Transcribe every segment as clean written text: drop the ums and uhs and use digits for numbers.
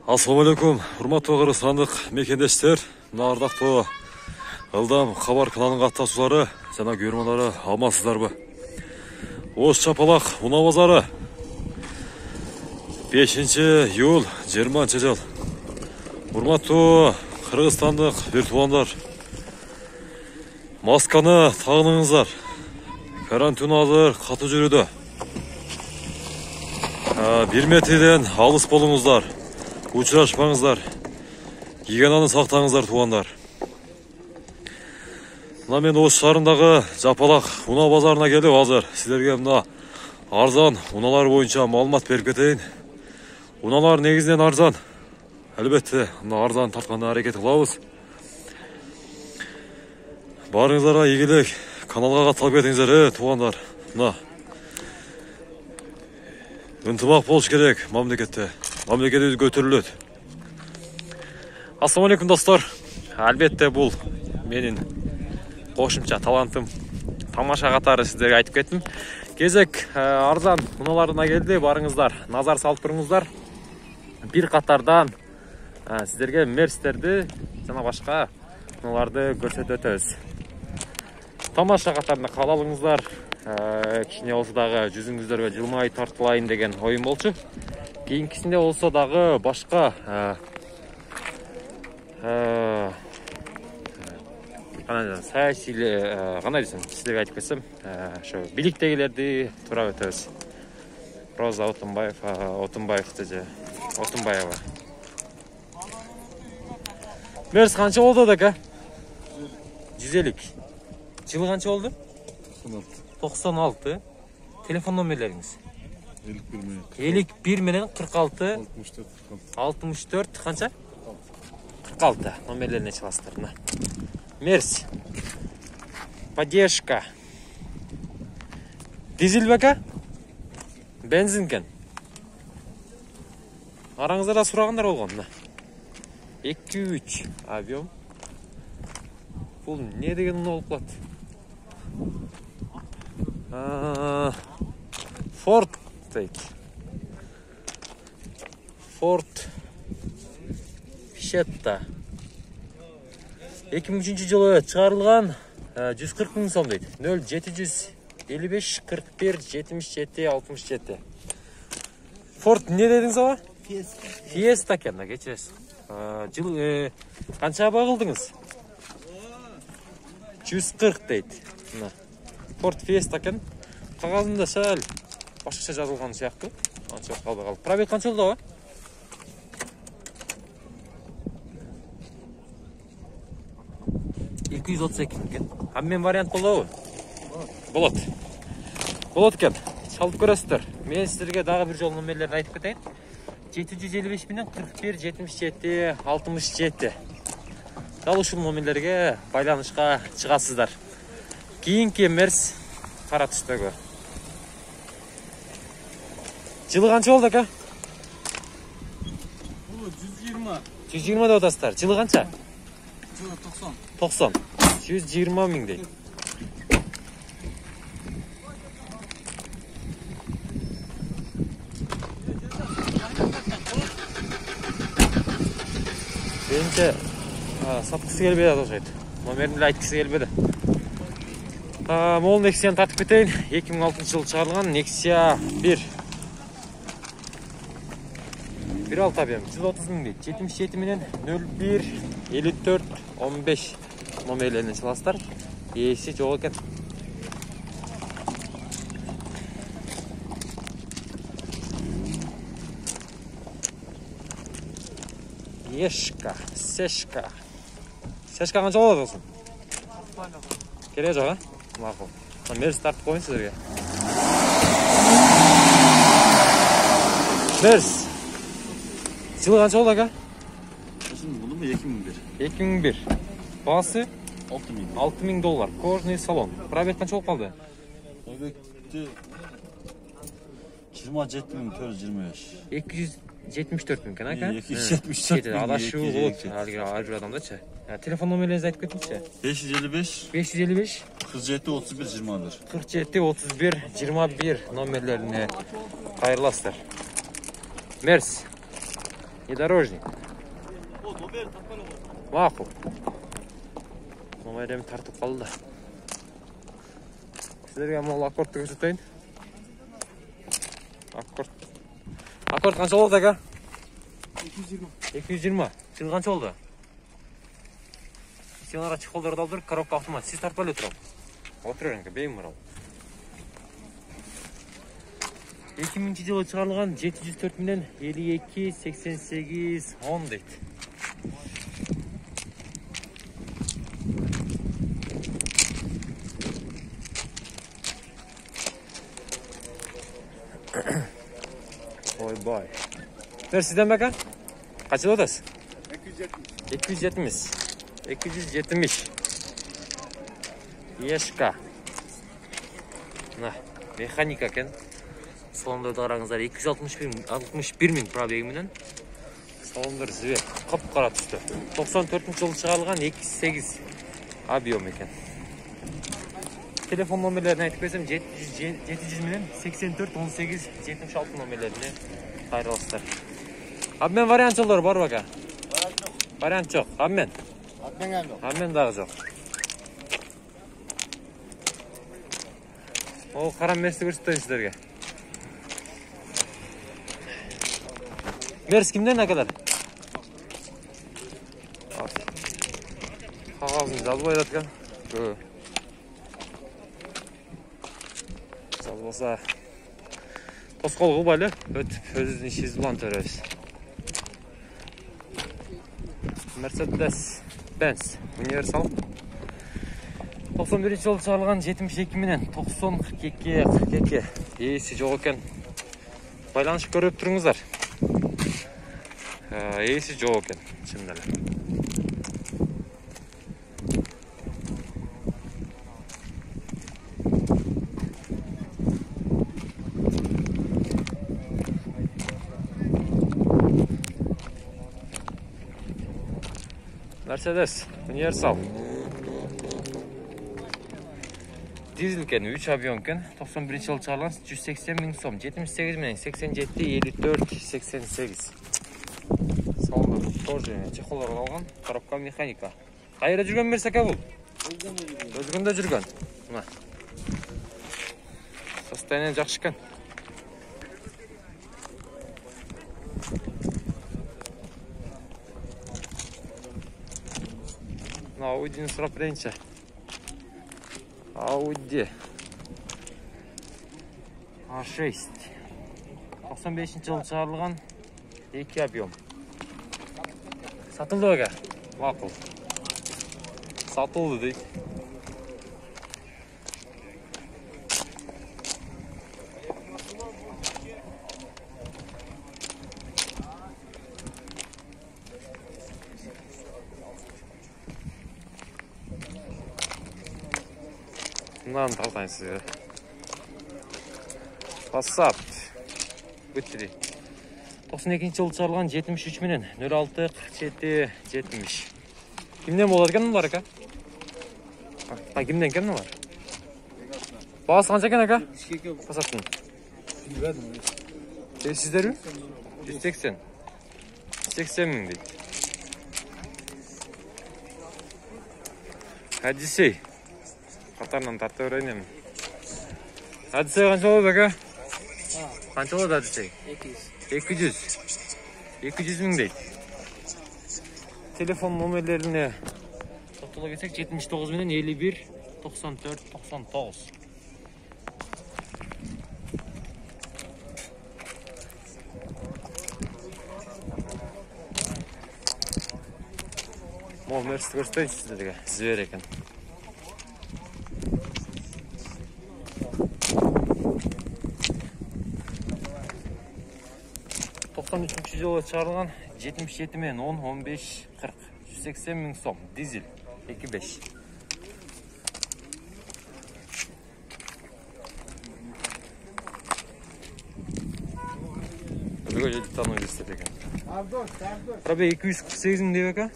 Ассалаумағалейкум, урматтуу кыргызстандык мекендештер, ардактуу ылдам кабар каналынын катташуулары жана көрөрмандар амансыздарбы? Ош Чапалак унаа базары 5-июль 20-жыл. Урматтуу кыргызстандык виртуалдар, масканы тагыныңыздар. Карантин азыр катуу жүрүүдө. 1 метрден алыс болуңуздар. Учурашпаңыздар. Гигиенаны сактаңыздар, туугандар. Мына мен Ош шаарындагы Жапалак унаа базарына келип, азыр силерге мына арзан унаалар боюнча маалымат берип кетейин. Унаалар негизинен арзан. Албетте, мына арзан тартканга аракет кылабыз. Барыңыздарга ийгилик, каналга катталып кетиңиздер, туугандар. Мына ынтымак болуш керек мамлекетте. Мамлекетибиз көтөрүлөт. Ассаламу алейкум достор. Албетте бул менин кошумча талантым. Тамаша катары сиздерге айтып кеттим. Кезек арзан унааларына келди. Барыңыздар, назар салып туруңуздар. Бир катардан сиздерге мерстерди жана башка унааларды көрсөтүп өтөбүз. Тамаша катарына кабыл алыңыздар. Кичине болсо дагы жүзүңүздөргө жылмай тартылайын деген оюм болчу. Кийинкисинде болсо дагы башка саясий кандай десем, сиздерге айтып кетсем, ошо бийликтегилерди туурап өтөбүз. Роза Отунбаев же Отунбаева. Мерс канча болду дека? 150. Жылы канча болду? 96. Телефон номерлериңиз? 51 менен 46 64 канча? 46 номерлерине чыгасыздар. Мерс. Поддержка. Дизель бека? Бензин кен. Араңыздарда сурагандар болгон. 2-3 объем. Бул не деген уна болуп калат? Форд Фишетта 2003-жылы чыгарылган, 140 000 сом дейт. 0755 41 77 67. Форд не дедиңиз аба? Фиеста экен, кечиресиз. Жыл канча багылдыңыз? 140 дейт. Мына Форд Фиеста экен. Кагазында сәл башкача жазылган сыяктуу. Анча калды. Пробег канча болду аба? 232 экен. Мен вариант болобу? Болот экен. Чалып көрөсүздөр. Мен сиздерге дагы бир жолу номерлерди айтып кетейин. 755 менен 41 77 67. Дал ушул номерлерге байланышка чыгасыздар. Кийинки Мерс кара түстөгү. Жылы канча болду ака? 120. 120 деп атасыздар. Жылы канча? Жылы 90. 120 000 дейт. Менимче саткысы келбedi окшойт. Номерин эле айткысы келбedi. Мол Nexia тартып кетейин. 2006-жылы чыгарылган Nexia 1. 1.6 объем, 130 000 дейт. 77 менен 01 54 15 номерлерине чыгасыздар. Ээси жок экен. Сешка канча болот болсун? Кереги жок, макул. Мерс тартып коюн сиздерге. Мерс. Жылы канча болду ака? Bunu 2001. 2001. Баасы $6000. $6000. Кожный салон. Пробег канча болуп калды? Pробегти 27425. 274 000 экен ака? 274 000. Адашуу болот. Ар бир адамдачы. Телефон номерлеринизди айтып кетиңизчи. 555 47 31 21. 47 31 21 номерлерине кайрыласыздар. Мерс. Внедорожник. Макул. Номерім тартып қалды. Сіздерге мол аккордты көрсетейін. Аккорд қанша болды, аға? 220. Сіз қанша болды? Сен ара чехолдарды алдыр, коробка автомат. Сіз тартып әлі тұрам. Отырыр әңгі, бейім мұрал. 2000 жылы шығарылған 704 менен 52 88 10 дейді. Ойбай. Сізден бәка? Қачыл отас? 270. 270. Ешка. Механика кен. Салондарды қараңыздар, 261 мың пробегіменен. Салондар звер, қап-қара түсті. 94 жылы шығарылған 2.8 объем екен. Телефон номерлерін айтып көсем 700 менен 84 18 76 номерлеріне қайрылыстар. Абмен вариант жолдар бар бака? Вариант жоқ. Абмен? Абмен дағы жоқ. Ол қарам мерсті көрсеттейін сіздерге. Мерс кімден әкелер? Қағазын жазып ойдатқан. Жазбаса тосқол ғубайлы өтіп өзінің шезі бұлан төрөбіз. Mercedes-Benz универсал 91 жылы шығарылған 72 менен 90-42 есі жоқ екен. Байланышып көріп тұрыңыздар. Есі жоқ екен, шындары. Mercedes универсал. Дизель кен, 3 объем кен, 91 жылы шығарылған 180 мың сом, 78 менен 87 54 88. Салондар тоже чехолдар алған, коробка механика. Қайра жүрген берсе ка бұл? Өзгенде жүрген. Состояние жақсы кен. Ауди сұрап бірінші. Ауди A6 95 жылы шығарылған 2 объем. Сатылды өге? Мақыл. Сатылды дейді. Bundan tартайын сізге. Passat. Өттірі. 92 жылы шығарылған 73 менен 06 47 70. Кімден болады екен бар ака? Кімден кем бар? Бағасы қанша екен ака? Passаттың. Сіздер ме? 180. 80 мың дейді. Одиссей. Қатарынан тартып өрейнем. Одиссей қанша болады ака? Қанша болады Одиссей? 200 мың дейді. Телефон номерлеріне тоқтала кетсек 79 менен 51 94 99. Мол мерсті көрсетейін сіздерге. Звер екен. Үшінші жылы шығарылған 77 мен 10, 15, 40, 180 мың сом. Дизель 2.5. Бүгін жеді тану естет екен. Пробег 248 мың деп екен.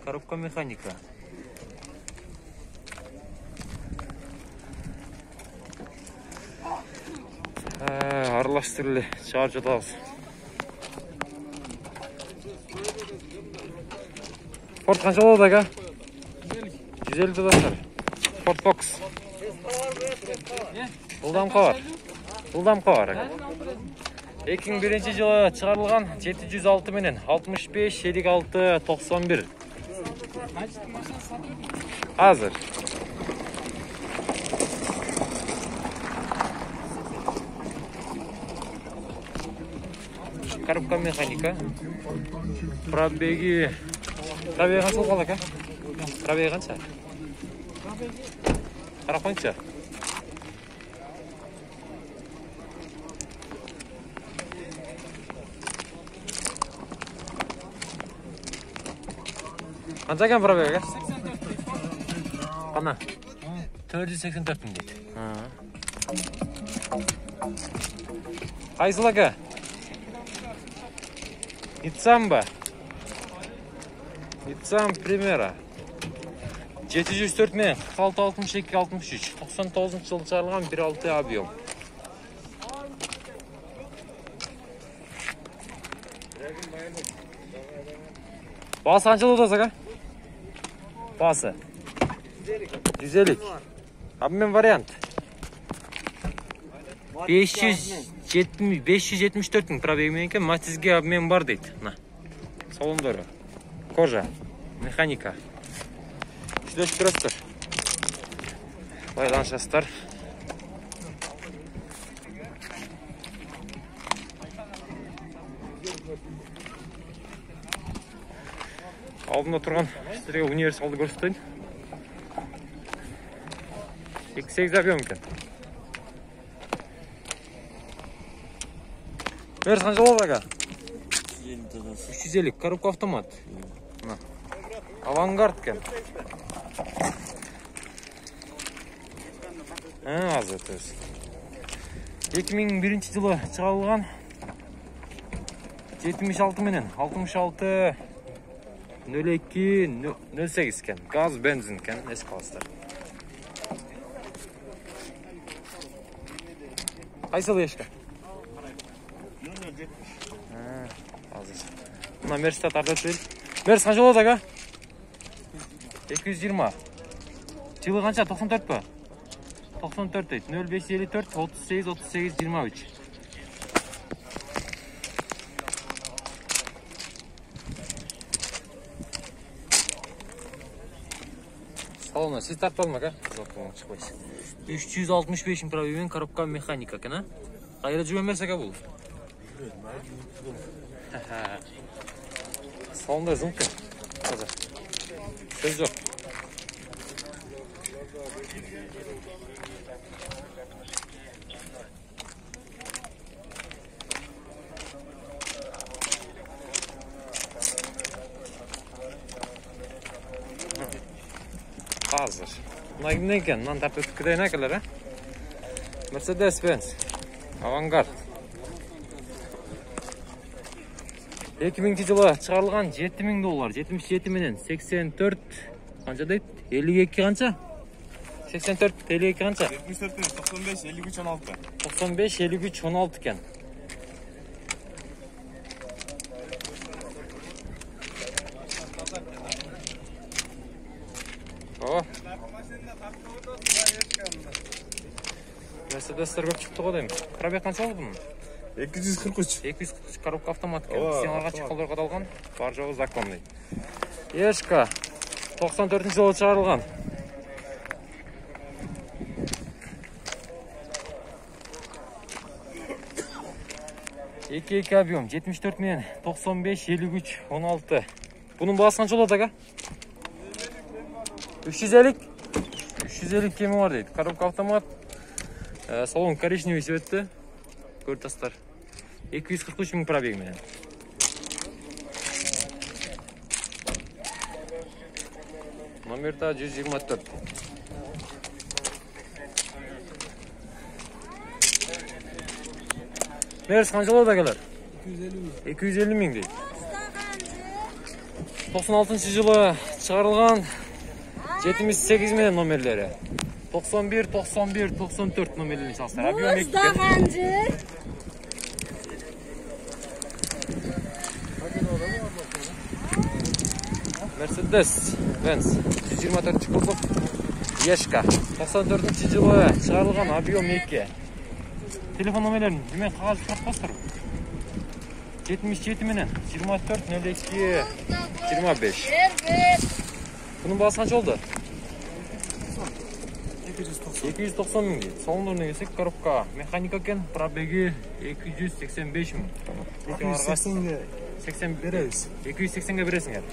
Коробка механика. Аралаштырылы шығарып жатамыз. Ford qancha bo'ladi aka? 150 dostlar. Ford Focus. Жылдам қавар aka. 2001-жылы чыгарылган 706 менен 65 56 91. Азыр. Коробка механика. Пробеги қанша болған aka? Пробеги қанша? Қарап қойыңызшы. Қанша екен пробеги aka? Қана? 484 мың дейді. Қайсыл aka? Itsam ба? Itsam Primera. 704 мен 46 62 63 99 жылы чыгарылган 1.6 объем. Басы қанша болады aka? Басы 150. Обмен вариант. 574 мың пробеги менен экен, Матизге обмен бар дейт. Мына. Салондору. Кожа, механика. Сүйлөшүп турасыздар. Байланышасыздар. Алдымда турган силерге универсалды көрсөтөйүн. 28 объем екен. Мерс қанша болады aka? 350, коробка автомат. Авангард екен. Азыр төз. 2001 жылы чыгарылган 76 менен 66 02 08 екен. Газ, бензин екен, эске аласыздар. Қайсыл ешкі? Азыр. Мына Мерсті тартып өтейін. Мерс қанша болады aka? 220. Жылы қанша? 94 па? 94 дейді. 0554 38 38 23. Салона сіз тартпадым aka? Шықпайсыз. 365 мың пробегімен коробка механика екен, қайда жүрген Мерс aka бұл? Салонда зұмық екен. Söz yok. Hazır. Bunlar kimden ekan? Bundan tartib o'tib ketayın akalar, ha? Mercedes-Benz Avangard. 2000-жылы чыгарылган $7000. 77 менен 84 канча дейт? 52 канча? 84 52 канча? 74 95 53 16. 95 53 16 екен. О. Мерседестер көп чыкты го дейм. Пробег канча болду бунун? 243. 243 коробка автомат екен. Сигналга чыккалдар кадалган. Бар жогу законный. Ешка 94-жылы чыгарылган. Екі объем 74 менен 95 53 16. Bunun баасы канча болот aka? 350 кеми бар дейт. Коробка автомат. Салон коричневый цветті. Көртастар. 243 мың пробег менен. Номерда 124. Мерс қанша болады акалар? 250 мың дейді. 96-жылы чыгарылган 78 менен номерлери. 91 91 94 номерлерин салыштыр. Объем экен. Mercedes Benz 124 кузов Ешка 94-жылы чыгарылган объем 2. Телефон номерлерин мен кагаз тартпастыр. 77 менен 24 02 25. Bunun baası kaç oldu? 290 bin. Sonlarına gelsek коробка mekanika ken пробеги 285 bin. 280'ge 80 bereriz. 280'ge бересиңер.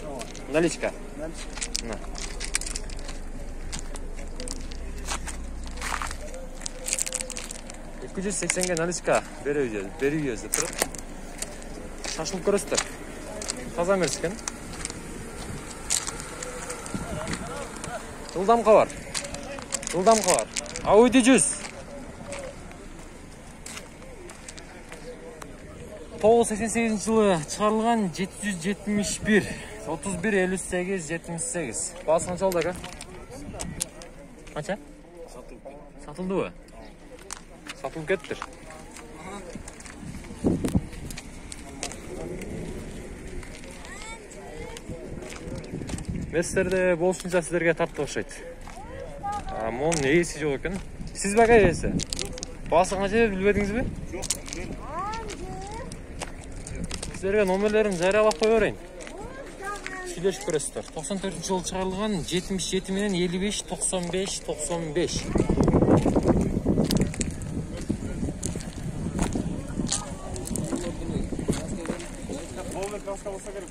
Наличка. На. $280'ge наличка бериyoruz. Шашылып көрөсүздөр. Таза эмес экен. Жылдамка бар. Audi 100. 988-жылы чыгарылган 771 31 58 78. Баасы канча болду ака? Канча? Сатылдыбы? Сатылып кеттир. Местерде болушунча сиздерге тартып окшойт. Монун ээси жок экен. Сиз бага ээси? Баасы канча билбедиңизби? Жок. Сиздерге номерлерин жарыялап кое берейин. Сүйлөшүп көрөсүздөр. 94-жылы чыгарылган 77 менен 55 95 95. Новый краска болса керек.